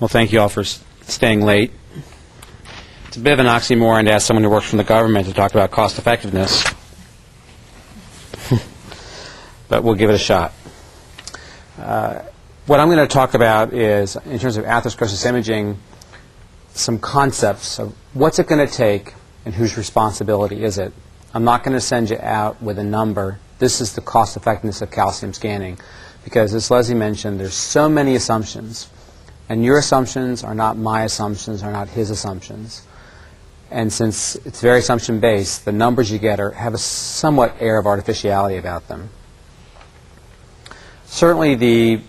Well, thank you all for staying late. It's a bit of an oxymoron to ask someone who works from the government to talk about cost effectiveness. But we'll give it a shot. What I'm going to talk about is, in terms of atherosclerosis imaging, some concepts of what's it going to take and whose responsibility is it. I'm not going to send you out with a number. This is the cost effectiveness of calcium scanning. Because, as Leslie mentioned, there's so many assumptions. And your assumptions are not my assumptions, are not his assumptions. And since it's very assumption-based, the numbers you get have a somewhat air of artificiality about them. Certainly the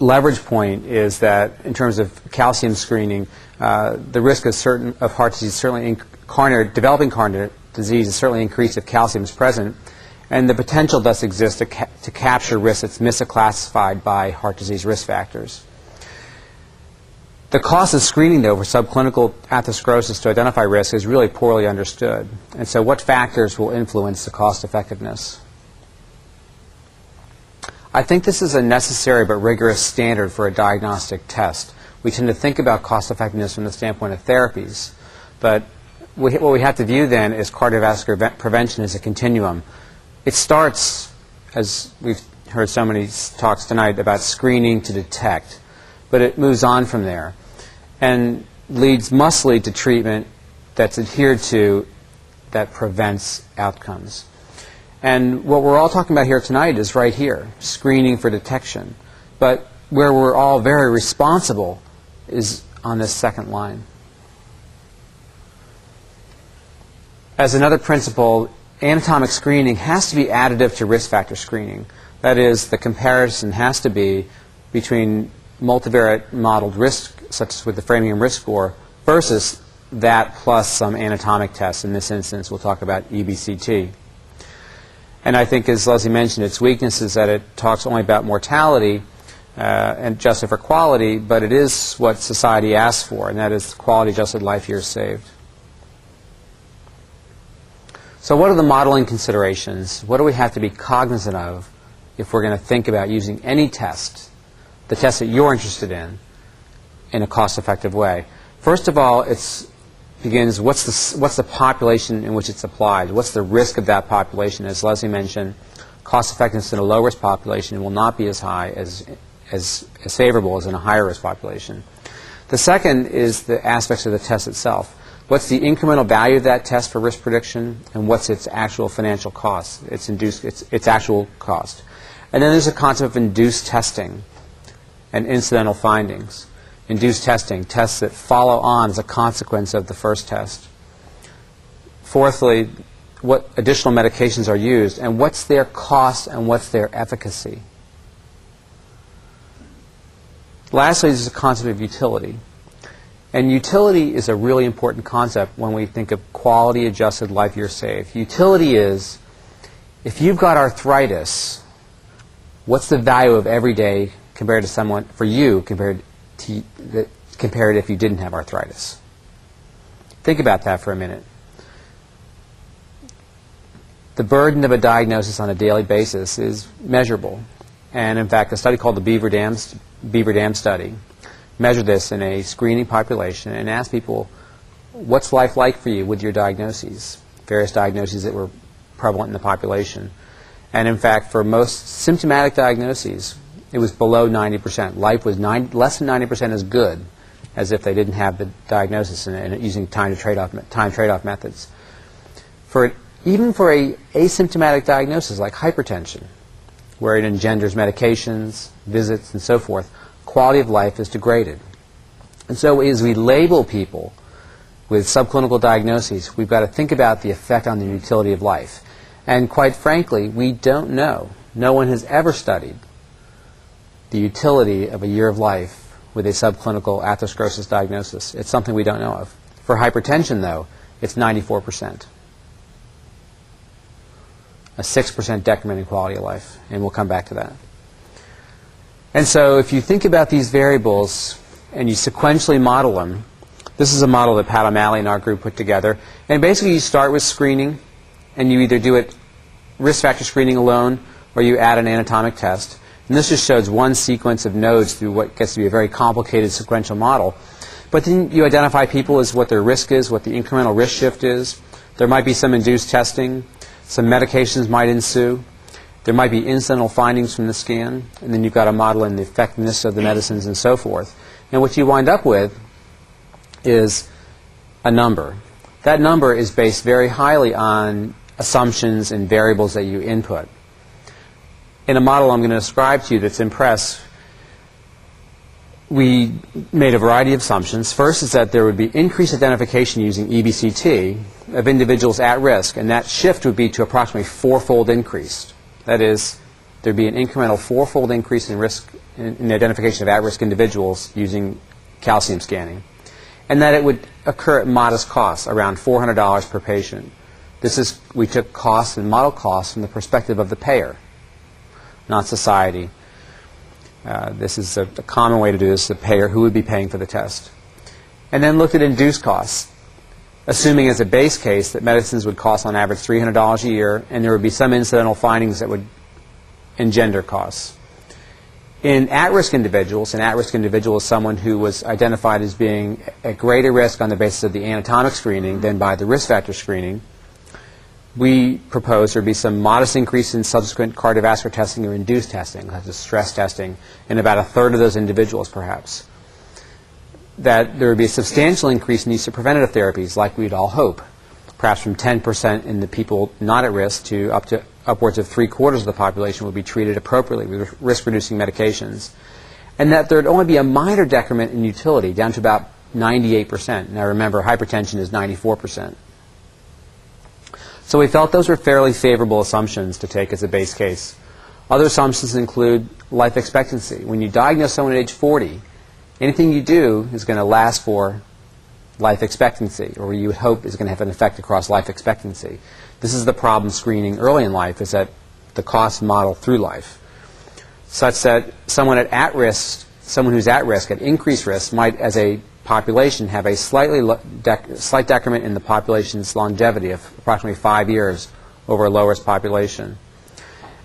leverage point is that in terms of calcium screening, the risk of heart disease, certainly developing coronary disease, is certainly increased if calcium is present. And the potential does exist to capture risk that's misclassified by heart disease risk factors. The cost of screening, though, for subclinical atherosclerosis to identify risk is really poorly understood. And so what factors will influence the cost effectiveness? I think this is a necessary but rigorous standard for a diagnostic test. We tend to think about cost effectiveness from the standpoint of therapies. But what we have to view then is cardiovascular prevention as a continuum. It starts, as we've heard so many talks tonight, about screening to detect. But it moves on from there and must lead to treatment that's adhered to that prevents outcomes. And what we're all talking about here tonight is right here, screening for detection. But where we're all very responsible is on this second line. As another principle, anatomic screening has to be additive to risk factor screening. That is, the comparison has to be between multivariate modeled risk, such as with the Framingham risk score, versus that plus some anatomic tests. In this instance, we'll talk about EBCT. And I think, as Leslie mentioned, its weakness is that it talks only about mortality and adjusted for quality, but it is what society asks for, and that is quality adjusted life years saved. So what are the modeling considerations? What do we have to be cognizant of if we're going to think about using any test, the test that you're interested in a cost-effective way? First of all, it begins, what's the population in which it's applied? What's the risk of that population? As Leslie mentioned, cost-effectiveness in a low-risk population will not be as high, as favorable as in a higher-risk population. The second is the aspects of the test itself. What's the incremental value of that test for risk prediction, and what's its actual financial cost, its actual cost? And then there's a concept of induced testing and incidental findings. Induced testing, tests that follow on as a consequence of the first test. Fourthly, what additional medications are used, and what's their cost and what's their efficacy. Lastly, there's the concept of utility. And utility is a really important concept when we think of quality adjusted life years saved. Utility is, if you've got arthritis, what's the value of every day compared to someone, for you, compared if you didn't have arthritis? Think about that for a minute. The burden of a diagnosis on a daily basis is measurable. And in fact, a study called the Beaver Dam study measured this in a screening population and asked people, what's life like for you with your diagnoses, various diagnoses that were prevalent in the population. And in fact, for most symptomatic diagnoses, it was below 90%. Life was less than 90% as good as if they didn't have the diagnosis and using time trade-off methods. Even for a asymptomatic diagnosis like hypertension, where it engenders medications, visits, and so forth, quality of life is degraded. And so as we label people with subclinical diagnoses, we've got to think about the effect on the utility of life. And quite frankly, we don't know. No one has ever studied the utility of a year of life with a subclinical atherosclerosis diagnosis. It's something we don't know of. For hypertension, though, it's 94%. A 6% decrement in quality of life, and we'll come back to that. And so if you think about these variables and you sequentially model them, this is a model that Pat O'Malley and our group put together. And basically you start with screening, and you either do it risk factor screening alone or you add an anatomic test. And And this just shows one sequence of nodes through what gets to be a very complicated sequential model. But then you identify people as what their risk is, what the incremental risk shift is. There might be some induced testing. Some medications might ensue. There might be incidental findings from the scan. And then you've got to model in the effectiveness of the medicines and so forth. And what you wind up with is a number. That number is based very highly on assumptions and variables that you input. In a model I'm going to describe to you that's in press, we made a variety of assumptions. First is that there would be increased identification using EBCT of individuals at risk, and that shift would be to approximately fourfold increase. That is, there'd be an incremental fourfold increase in risk in the identification of at-risk individuals using calcium scanning, and that it would occur at modest costs, around $400 per patient. We took costs and model costs from the perspective of the payer, not society. This is a common way to do this, the payer who would be paying for the test. And then looked at induced costs, assuming as a base case that medicines would cost on average $300 a year, and there would be some incidental findings that would engender costs. In at-risk individuals, an at-risk individual is someone who was identified as being at greater risk on the basis of the anatomic screening than by the risk factor screening. We proposed there be some modest increase in subsequent cardiovascular testing or induced testing, such as stress testing, in about a third of those individuals perhaps. That there would be a substantial increase in use of preventative therapies, like we'd all hope, perhaps from 10% in the people not at risk to upwards of 3/4 of the population would be treated appropriately with risk-reducing medications. And that there would only be a minor decrement in utility, down to about 98%. Now remember, hypertension is 94%. So we felt those were fairly favorable assumptions to take as a base case. Other assumptions include life expectancy. When you diagnose someone at age 40, anything you do is going to last for life expectancy, or you would hope is going to have an effect across life expectancy. This is the problem screening early in life, is that the costs model through life, such that someone who's at risk, at increased risk, might, as a population, have a slight decrement in the population's longevity of approximately 5 years over a low-risk population.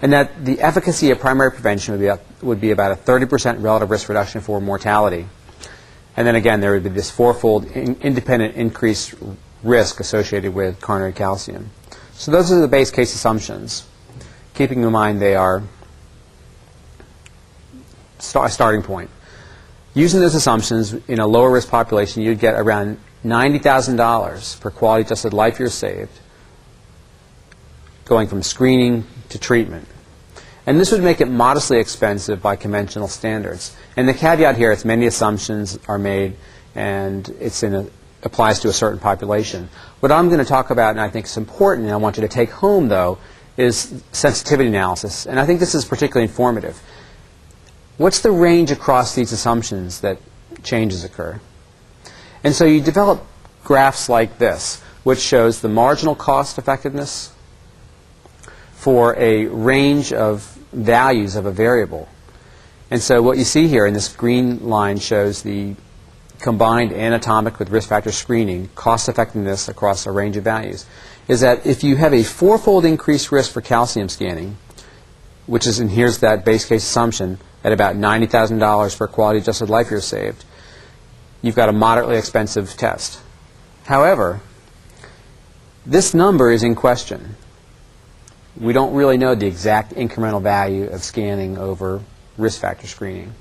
And that the efficacy of primary prevention would be about a 30% relative risk reduction for mortality. And then again, there would be this fourfold independent increased risk associated with coronary calcium. So those are the base case assumptions. Keeping in mind they are a starting point. Using those assumptions in a lower risk population, you'd get around $90,000 per quality adjusted life years saved, going from screening to treatment. And this would make it modestly expensive by conventional standards. And the caveat here is many assumptions are made and applies to a certain population. What I'm going to talk about, and I think is important, and I want you to take home though, is sensitivity analysis. And I think this is particularly informative. What's the range across these assumptions that changes occur? And so you develop graphs like this, which shows the marginal cost effectiveness for a range of values of a variable. And so what you see here in this green line shows the combined anatomic with risk factor screening cost effectiveness across a range of values. Is that if you have a fourfold increased risk for calcium scanning, which is, and here's that base case assumption, at about $90,000 per quality adjusted life years saved, you've got a moderately expensive test. However, this number is in question. We don't really know the exact incremental value of scanning over risk factor screening.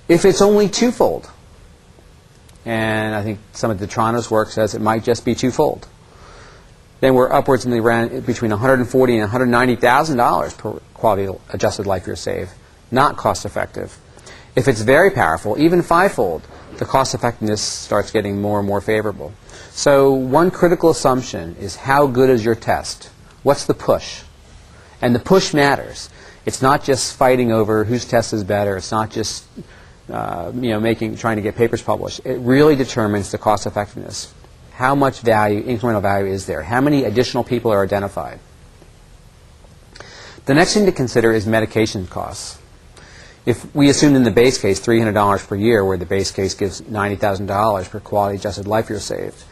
If it's only twofold, and I think some of Detrano's work says it might just be twofold, then we're upwards in the range between $140,000 and $190,000 per quality adjusted life years saved. Not cost effective. If it's very powerful, even fivefold, the cost effectiveness starts getting more and more favorable. So one critical assumption is how good is your test? What's the push? And the push matters. It's not just fighting over whose test is better. It's not just trying to get papers published. It really determines the cost effectiveness. How much value, incremental value, is there? How many additional people are identified? The next thing to consider is medication costs. If we assumed in the base case $300 per year, where the base case gives $90,000 per quality adjusted life year saved,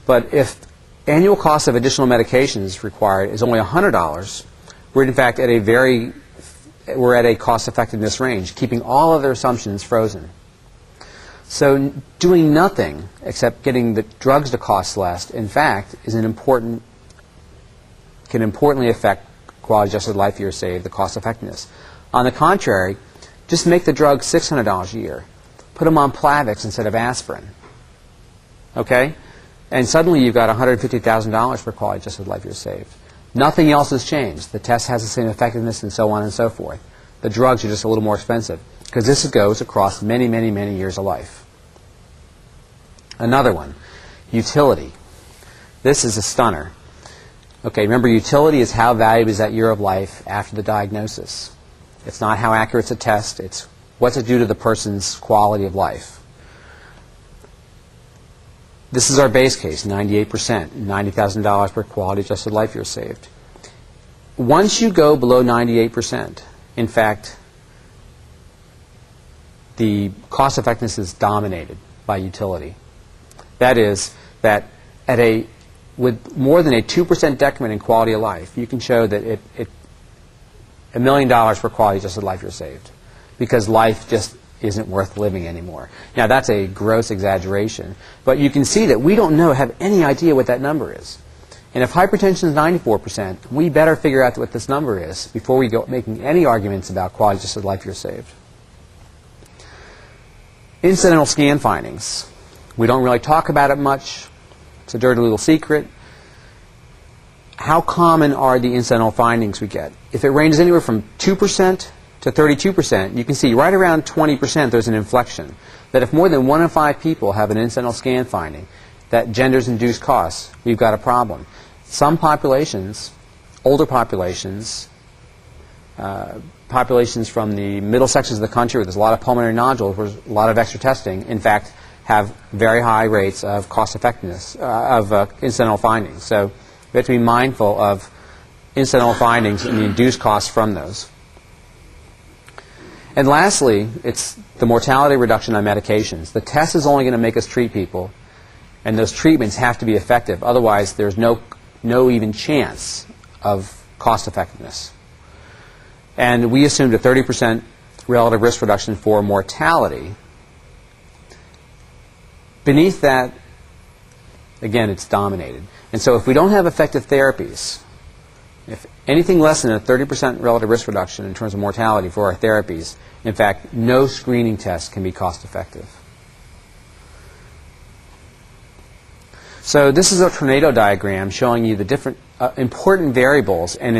but if annual cost of additional medications required is only $100, we're in fact at a very we're at a cost-effectiveness range, keeping all other assumptions frozen. So doing nothing except getting the drugs to cost less, in fact, can importantly affect quality-adjusted life years saved, the cost-effectiveness. On the contrary, just make the drug $600 a year. Put them on Plavix instead of aspirin. Okay? And suddenly you've got $150,000 per quality-adjusted life years saved. Nothing else has changed. The test has the same effectiveness and so on and so forth. The drugs are just a little more expensive because this goes across many, many, many years of life. Another one, utility. This is a stunner. Okay, remember, utility is how valuable is that year of life after the diagnosis. It's not how accurate it's a test. It's what's it do to the person's quality of life. This is our base case, 98%, $90,000 per quality-adjusted life years saved. Once you go below 98%, in fact, the cost-effectiveness is dominated by utility. That is, that with more than a 2% decrement in quality of life, you can show that $1 million per quality-adjusted life years saved, because life just isn't worth living anymore. Now, that's a gross exaggeration, but you can see that we don't have any idea what that number is. And if hypertension is 94%, we better figure out what this number is before we go making any arguments about quality-adjusted life years saved. Incidental scan findings. We don't really talk about it much. It's a dirty little secret. How common are the incidental findings we get? If it ranges anywhere from 2% to 32%, you can see right around 20% there's an inflection. That if more than 1 in 5 people have an incidental scan finding that genders induced costs, we've got a problem. Some populations, older populations, populations from the middle sections of the country where there's a lot of pulmonary nodules, where there's a lot of extra testing, in fact, have very high rates of cost effectiveness, of incidental findings. So we have to be mindful of incidental findings and the induced costs from those. And lastly, it's the mortality reduction on medications. The test is only going to make us treat people, and those treatments have to be effective. Otherwise, there's no even chance of cost effectiveness. And we assumed a 30% relative risk reduction for mortality. Beneath that, again, it's dominated. And so if we don't have effective therapies, if anything less than a 30% relative risk reduction in terms of mortality for our therapies, in fact, no screening test can be cost effective. So this is a tornado diagram showing you the different important variables, and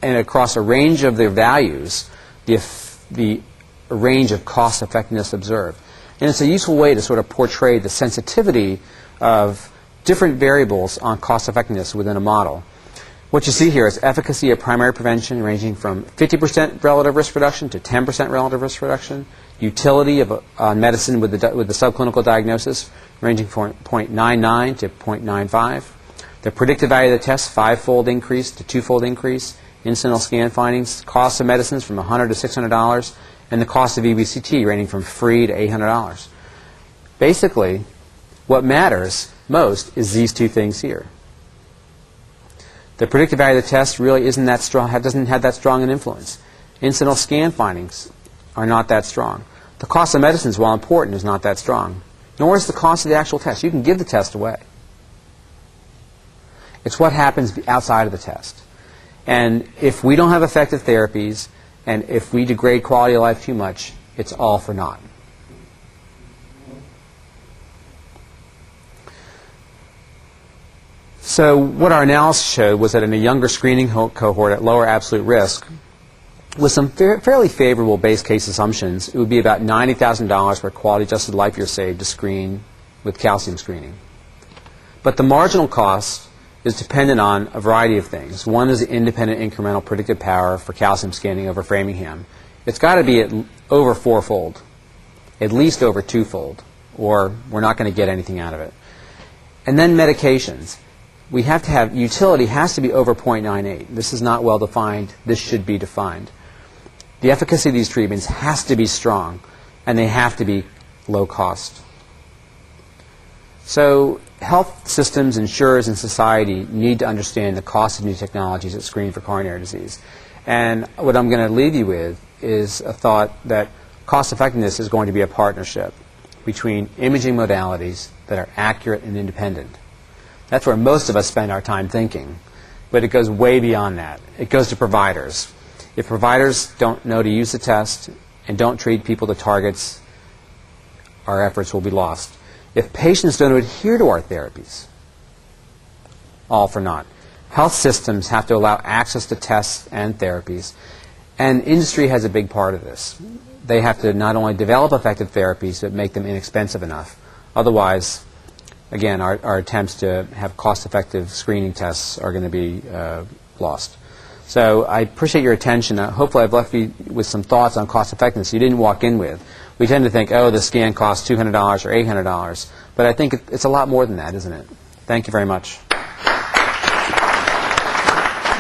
and across a range of their values, the range of cost effectiveness observed. And it's a useful way to sort of portray the sensitivity of different variables on cost effectiveness within a model. What you see here is efficacy of primary prevention ranging from 50% relative risk reduction to 10% relative risk reduction. Utility of medicine with the subclinical diagnosis ranging from 0.99 to 0.95. The predicted value of the test, 5-fold increase to 2-fold increase. Incidental scan findings, cost of medicines from $100 to $600, and the cost of EBCT ranging from free to $800. Basically, what matters most is these two things here. The predicted value of the test really isn't that strong, doesn't have that strong an influence. Incidental scan findings are not that strong. The cost of medicines, while important, is not that strong. Nor is the cost of the actual test. You can give the test away. It's what happens outside of the test. And if we don't have effective therapies, and if we degrade quality of life too much, it's all for naught. So what our analysis showed was that in a younger screening cohort at lower absolute risk, with some fairly favorable base case assumptions, it would be about $90,000 per quality-adjusted life year saved to screen with calcium screening. But the marginal cost is dependent on a variety of things. One is the independent incremental predictive power for calcium scanning over Framingham. It's got to be at over 4-fold, at least over 2-fold, or we're not going to get anything out of it. And then medications. We have to have, utility has to be over 0.98. This is not well defined. This should be defined. The efficacy of these treatments has to be strong, and they have to be low cost. So health systems, insurers, and society need to understand the cost of new technologies that screen for coronary disease. And what I'm going to leave you with is a thought that cost effectiveness is going to be a partnership between imaging modalities that are accurate and independent. That's where most of us spend our time thinking. But it goes way beyond that. It goes to providers. If providers don't know to use the test and don't treat people to targets, our efforts will be lost. If patients don't adhere to our therapies, all for naught. Health systems have to allow access to tests and therapies, and industry has a big part of this. They have to not only develop effective therapies, but make them inexpensive enough. Otherwise, again, our attempts to have cost-effective screening tests are going to be lost. So I appreciate your attention. Hopefully I've left you with some thoughts on cost effectiveness you didn't walk in with. We tend to think, oh, the scan costs $200 or $800, but I think it's a lot more than that, isn't it? Thank you very much.